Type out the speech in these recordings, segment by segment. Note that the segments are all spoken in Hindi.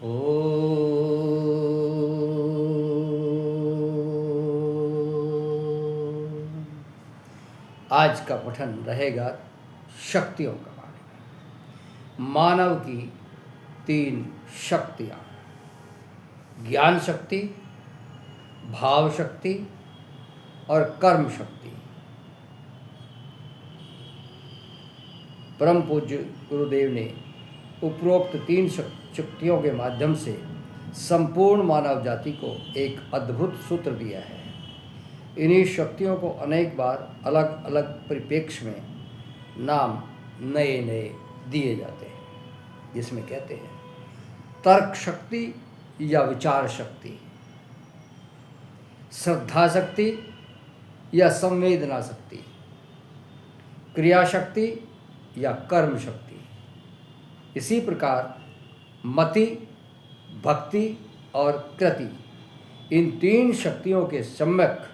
ओ आज का पठन रहेगा शक्तियों का बारे में। मानव की 3 शक्तियाँ: ज्ञान शक्ति, भाव शक्ति और कर्म शक्ति। परम पूज्य गुरुदेव ने उपरोक्त 3 शक्तियों के माध्यम से संपूर्ण मानव जाति को एक अद्भुत सूत्र दिया है। इन्हीं शक्तियों को अनेक बार अलग अलग परिप्रेक्ष्य में नाम नए नए दिए जाते हैं, जिसमें कहते हैं तर्क शक्ति या विचार शक्ति, श्रद्धा शक्ति या संवेदना शक्ति, क्रिया शक्ति या कर्म शक्ति। इसी प्रकार मति, भक्ति और कृति, इन 3 शक्तियों के सम्यक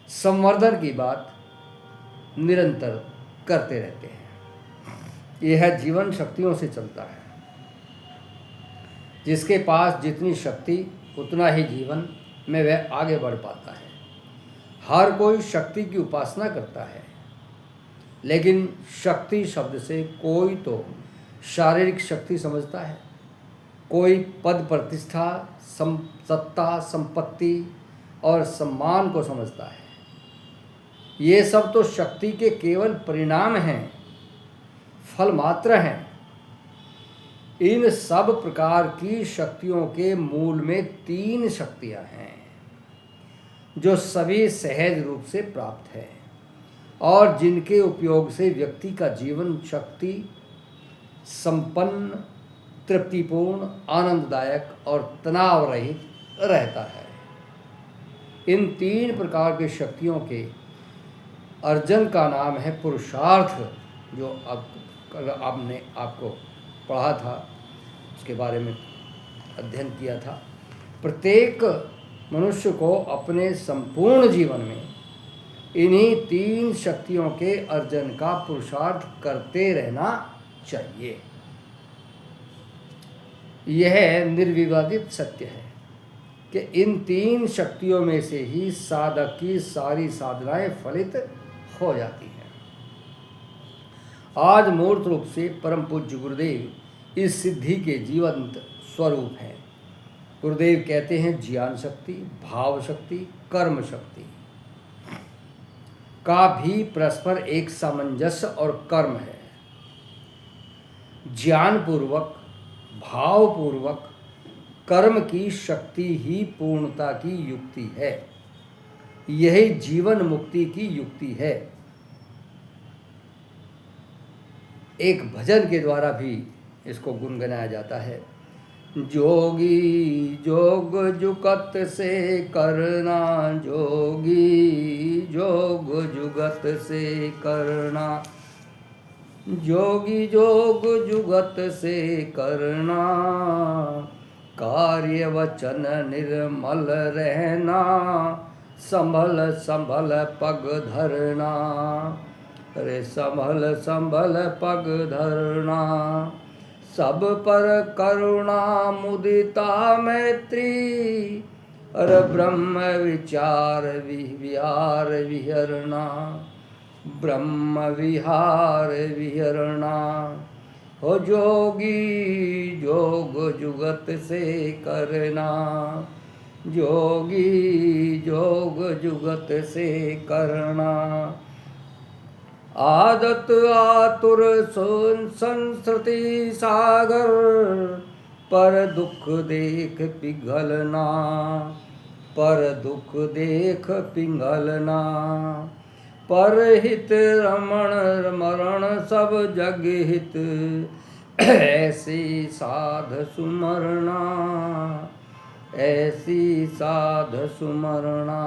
संवर्धन की बात निरंतर करते रहते हैं। यह जीवन शक्तियों से चलता है। जिसके पास जितनी शक्ति उतना ही जीवन में वह आगे बढ़ पाता है। हर कोई शक्ति की उपासना करता है, लेकिन शक्ति शब्द से कोई तो शारीरिक शक्ति समझता है, कोई पद प्रतिष्ठा, सत्ता, संपत्ति और सम्मान को समझता है। ये सब तो शक्ति के केवल परिणाम हैं, फल मात्र हैं। इन सब प्रकार की शक्तियों के मूल में 3 शक्तियां हैं, जो सभी सहज रूप से प्राप्त है और जिनके उपयोग से व्यक्ति का जीवन शक्ति संपन्न, तृप्तिपूर्ण, आनंददायक और तनाव रहित रहता है। इन 3 प्रकार की शक्तियों के अर्जन का नाम है पुरुषार्थ, जो अब कल आपने आपको पढ़ा था, उसके बारे में अध्ययन किया था। प्रत्येक मनुष्य को अपने संपूर्ण जीवन में इन्हीं 3 शक्तियों के अर्जन का पुरुषार्थ करते रहना चाहिए। यह निर्विवादित सत्य है कि इन 3 शक्तियों में से ही साधक की सारी साधनाएं फलित हो जाती हैं। आज मूर्त रूप से परम पूज्य गुरुदेव इस सिद्धि के जीवंत स्वरूप हैं। गुरुदेव कहते हैं ज्ञान शक्ति, भाव शक्ति, कर्म शक्ति का भी परस्पर एक सामंजस्य और कर्म है। ज्ञान पूर्वक, भाव पूर्वक कर्म की शक्ति ही पूर्णता की युक्ति है। यही जीवन मुक्ति की युक्ति है। एक भजन के द्वारा भी इसको गुनगुनाया जाता है। जोगी जोग जुगत से करना, जोगी जोग जुगत से करना, जोगी जोग जुगत से करना, कार्य वचन निर्मल रहना, संभल संभल पग धरना। अरे संभल संभल पग धरना, सब पर करुणा मुदिता मैत्री, अरे ब्रह्म विचार विहार विहरना, ब्रह्म विहार विहरना। हो जोगी जोग जुगत से करना, जोगी जोग जुगत से करना। आदत आतुर संस्कृति सागर, पर दुख देख पिघलना, पर दुख देख पिघलना। पर हित रमण मरण सब जग हित, ऐसी साध सुमरना, ऐसी साध सुमरना।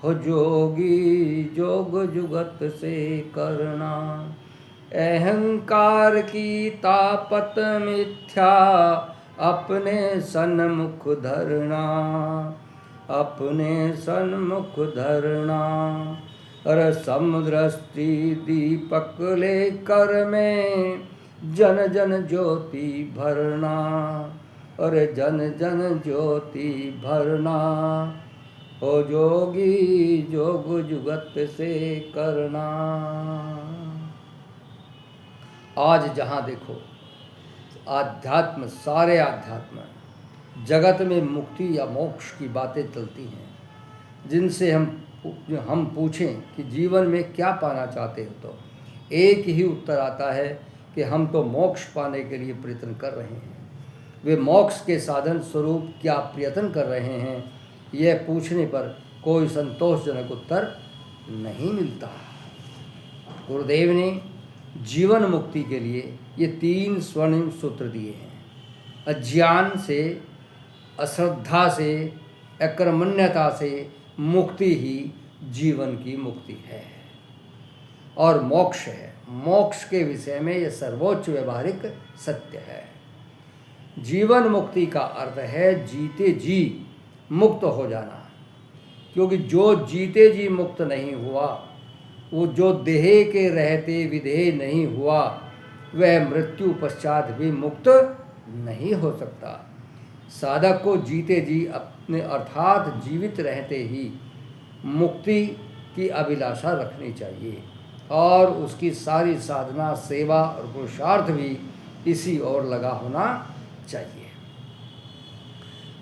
हो जोगी जोग जुगत से करना। अहंकार की तापत मिथ्या, अपने सन्मुख धरना, अपने सन्मुख धरना। अर समुद्रस्त्री दीपक लेकर में, जन जन ज्योति भरना, अरे जन जन ज्योति भरना, हो जोगी जोग जुगत से करना। आज जहाँ देखो आध्यात्म, सारे आध्यात्म जगत में मुक्ति या मोक्ष की बातें चलती हैं, जिनसे हम पूछें कि जीवन में क्या पाना चाहते हो, तो एक ही उत्तर आता है कि हम तो मोक्ष पाने के लिए प्रयत्न कर रहे हैं। वे मोक्ष के साधन स्वरूप क्या प्रयत्न कर रहे हैं, यह पूछने पर कोई संतोषजनक उत्तर नहीं मिलता। गुरुदेव ने जीवन मुक्ति के लिए ये 3 स्वर्णिम सूत्र दिए हैं। अज्ञान से, अश्रद्धा से, अकर्मण्यता से मुक्ति ही जीवन की मुक्ति है और मोक्ष है। मोक्ष के विषय में यह सर्वोच्च व्यवहारिक सत्य है। जीवन मुक्ति का अर्थ है जीते जी मुक्त हो जाना, क्योंकि जो जीते जी मुक्त नहीं हुआ, वो जो देह के रहते विदेह नहीं हुआ, वह मृत्यु पश्चात भी मुक्त नहीं हो सकता। साधक को जीते जी अपने अर्थात जीवित रहते ही मुक्ति की अभिलाषा रखनी चाहिए और उसकी सारी साधना, सेवा और पुरुषार्थ भी इसी ओर लगा होना चाहिए।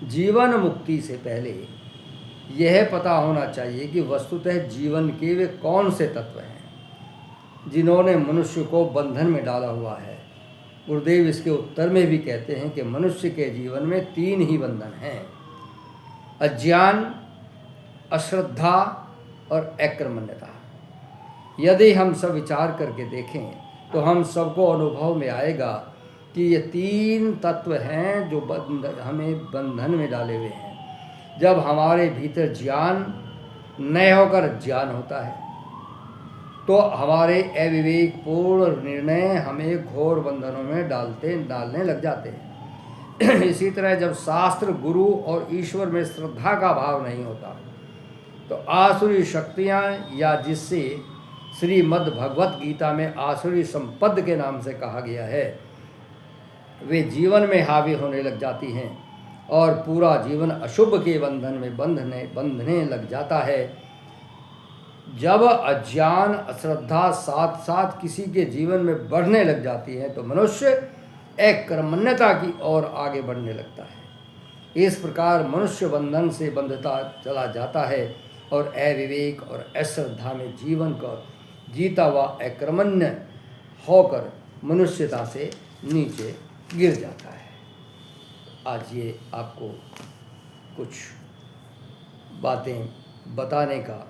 जीवन मुक्ति से पहले यह पता होना चाहिए कि वस्तुतः जीवन के वे कौन से तत्व हैं जिन्होंने मनुष्य को बंधन में डाला हुआ है। गुरुदेव इसके उत्तर में भी कहते हैं कि मनुष्य के जीवन में 3 ही बंधन हैं: अज्ञान, अश्रद्धा और अकर्मण्यता। यदि हम सब विचार करके देखें तो हम सबको अनुभव में आएगा कि ये 3 तत्व हैं जो हमें बंधन में डाले हुए हैं। जब हमारे भीतर ज्ञान न होकर अज्ञान होता है तो हमारे अविवेकपूर्ण निर्णय हमें घोर बंधनों में डालने लग जाते हैं। इसी तरह जब शास्त्र, गुरु और ईश्वर में श्रद्धा का भाव नहीं होता तो आसुरी शक्तियाँ, या जिससे श्रीमद् भगवत गीता में आसुरी संपद के नाम से कहा गया है, वे जीवन में हावी होने लग जाती हैं और पूरा जीवन अशुभ के बंधन में बंधने लग जाता है। जब अज्ञान, अश्रद्धा साथ साथ किसी के जीवन में बढ़ने लग जाती है तो मनुष्य अकर्मण्यता की ओर आगे बढ़ने लगता है। इस प्रकार मनुष्य बंधन से बंधता चला जाता है और अविवेक और अश्रद्धा में जीवन को जीता हुआ अकर्मण्य होकर मनुष्यता से नीचे गिर जाता है। आज ये आपको कुछ बातें बताने का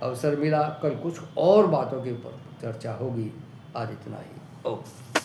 अवसर मिला। कल कुछ और बातों के ऊपर चर्चा होगी। आज इतना ही। ओके।